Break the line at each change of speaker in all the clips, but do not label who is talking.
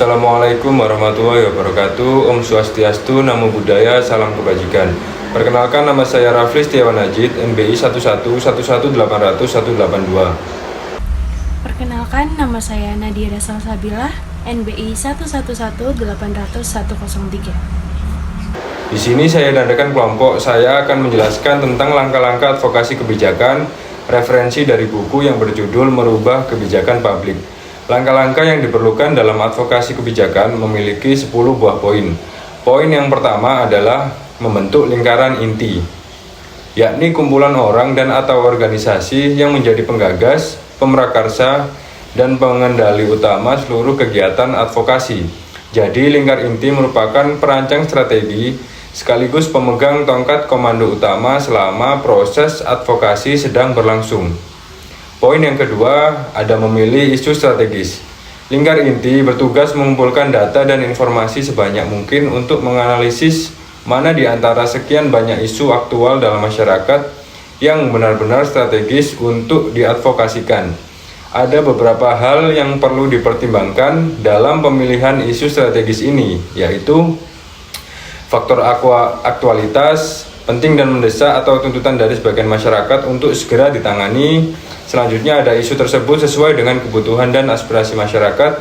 Assalamualaikum warahmatullahi wabarakatuh. Om Swastiastu, Namo Buddhaya, salam kebajikan. Perkenalkan, nama saya Rafli Setiawan Najid, NBI 1111808182.
Perkenalkan, nama saya Nadira Salsabilah, NBI 1118001003.
Di sini saya dandakan kelompok. Saya akan menjelaskan tentang langkah-langkah advokasi kebijakan, referensi dari buku yang berjudul Merubah Kebijakan Publik. Langkah-langkah yang diperlukan dalam advokasi kebijakan memiliki 10 buah poin. Poin yang pertama adalah membentuk lingkaran inti, yakni kumpulan orang dan atau organisasi yang menjadi penggagas, pemrakarsa, dan pengendali utama seluruh kegiatan advokasi. Jadi lingkar inti merupakan perancang strategi sekaligus pemegang tongkat komando utama selama proses advokasi sedang berlangsung. Poin yang kedua, ada memilih isu strategis. Lingkar inti bertugas mengumpulkan data dan informasi sebanyak mungkin untuk menganalisis mana di antara sekian banyak isu aktual dalam masyarakat yang benar-benar strategis untuk diadvokasikan. Ada beberapa hal yang perlu dipertimbangkan dalam pemilihan isu strategis ini, yaitu faktor aktualitas, penting dan mendesak atau tuntutan dari sebagian masyarakat untuk segera ditangani. Selanjutnya ada isu tersebut sesuai dengan kebutuhan dan aspirasi masyarakat.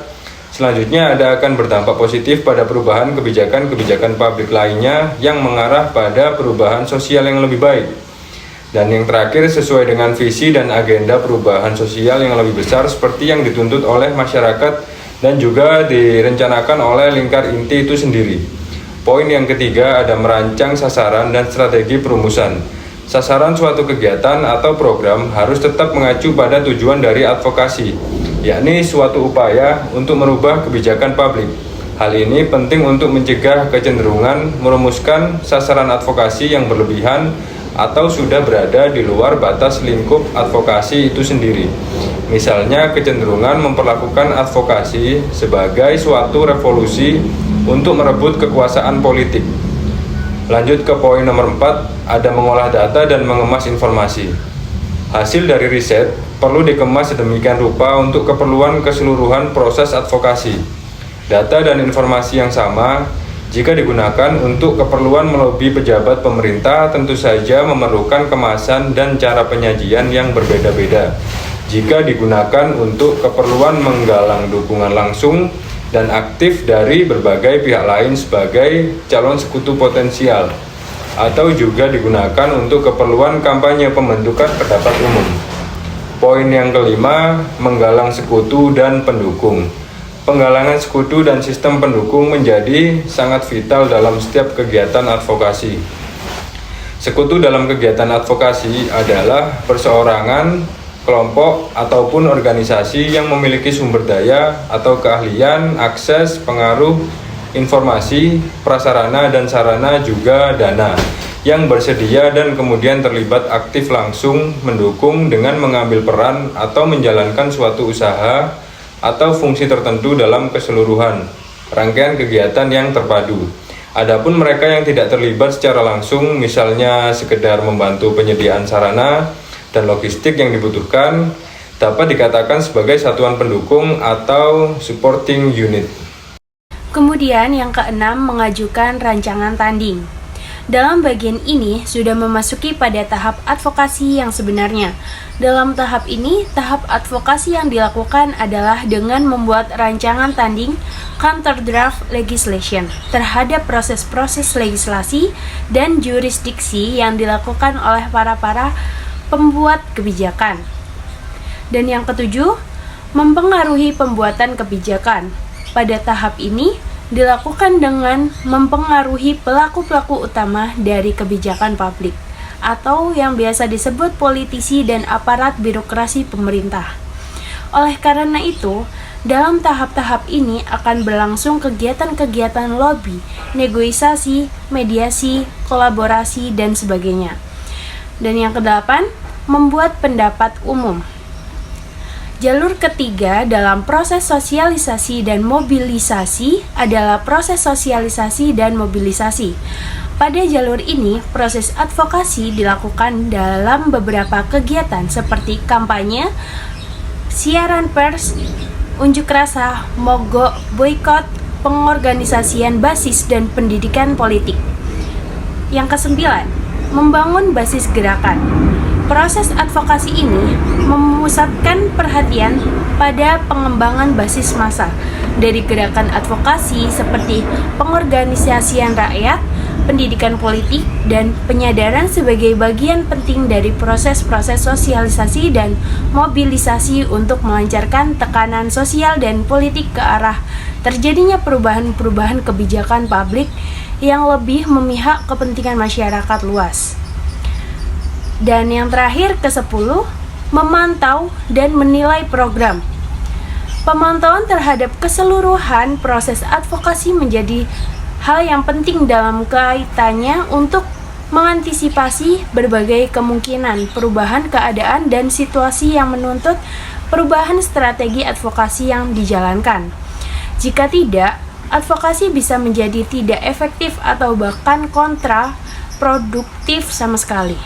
Selanjutnya ada akan berdampak positif pada perubahan kebijakan publik lainnya yang mengarah pada perubahan sosial yang lebih baik. Dan yang terakhir, sesuai dengan visi dan agenda perubahan sosial yang lebih besar seperti yang dituntut oleh masyarakat dan juga direncanakan oleh lingkar inti itu sendiri. Poin yang ketiga, ada merancang sasaran dan strategi perumusan. Sasaran suatu kegiatan atau program harus tetap mengacu pada tujuan dari advokasi, yakni suatu upaya untuk merubah kebijakan publik. Hal ini penting untuk mencegah kecenderungan merumuskan sasaran advokasi yang berlebihan atau sudah berada di luar batas lingkup advokasi itu sendiri. Misalnya kecenderungan memperlakukan advokasi sebagai suatu revolusi untuk merebut kekuasaan politik. Lanjut ke poin nomor 4, ada mengolah data dan mengemas informasi. Hasil dari riset perlu dikemas sedemikian rupa untuk keperluan keseluruhan proses advokasi. Data dan informasi yang sama, jika digunakan untuk keperluan melobi pejabat pemerintah, tentu saja memerlukan kemasan dan cara penyajian yang berbeda-beda. Jika digunakan untuk keperluan menggalang dukungan langsung dan aktif dari berbagai pihak lain sebagai calon sekutu potensial, atau juga digunakan untuk keperluan kampanye pembentukan pendapat umum. Poin yang kelima, menggalang sekutu dan pendukung. Penggalangan sekutu dan sistem pendukung menjadi sangat vital dalam setiap kegiatan advokasi. Sekutu dalam kegiatan advokasi adalah perseorangan, kelompok, ataupun organisasi yang memiliki sumber daya atau keahlian, akses, pengaruh, informasi, prasarana dan sarana, juga dana, yang bersedia dan kemudian terlibat aktif langsung mendukung dengan mengambil peran atau menjalankan suatu usaha atau fungsi tertentu dalam keseluruhan rangkaian kegiatan yang terpadu. Adapun mereka yang tidak terlibat secara langsung, misalnya sekedar membantu penyediaan sarana dan logistik yang dibutuhkan, dapat dikatakan sebagai satuan pendukung atau supporting unit.
Kemudian yang keenam, mengajukan rancangan tanding. Dalam bagian ini sudah memasuki pada tahap advokasi yang sebenarnya. Dalam tahap ini, tahap advokasi yang dilakukan adalah dengan membuat rancangan tanding counter draft legislation terhadap proses-proses legislasi dan jurisdiksi yang dilakukan oleh para pembuat kebijakan. Dan yang ketujuh, mempengaruhi pembuatan kebijakan. Pada tahap ini dilakukan dengan mempengaruhi pelaku-pelaku utama dari kebijakan publik, atau yang biasa disebut politisi dan aparat birokrasi pemerintah. Oleh karena itu, dalam tahap-tahap ini akan berlangsung kegiatan-kegiatan lobby, negosiasi, mediasi, kolaborasi, dan sebagainya. Dan yang kedelapan, membuat pendapat umum. Jalur ketiga dalam proses sosialisasi dan mobilisasi adalah proses sosialisasi dan mobilisasi. Pada jalur ini, proses advokasi dilakukan dalam beberapa kegiatan seperti kampanye, siaran pers, unjuk rasa, mogok, boikot, pengorganisasian basis dan pendidikan politik. Yang kesembilan, membangun basis gerakan. Proses advokasi ini memusatkan perhatian pada pengembangan basis massa dari gerakan advokasi seperti pengorganisasian rakyat, pendidikan politik, dan penyadaran sebagai bagian penting dari proses-proses sosialisasi dan mobilisasi untuk melancarkan tekanan sosial dan politik ke arah terjadinya perubahan-perubahan kebijakan publik yang lebih memihak kepentingan masyarakat luas. Dan yang terakhir ke-10, memantau dan menilai program. Pemantauan terhadap keseluruhan proses advokasi menjadi hal yang penting dalam kaitannya untuk mengantisipasi berbagai kemungkinan perubahan keadaan dan situasi yang menuntut perubahan strategi advokasi yang dijalankan. Jika tidak, advokasi bisa menjadi tidak efektif atau bahkan kontraproduktif sama sekali.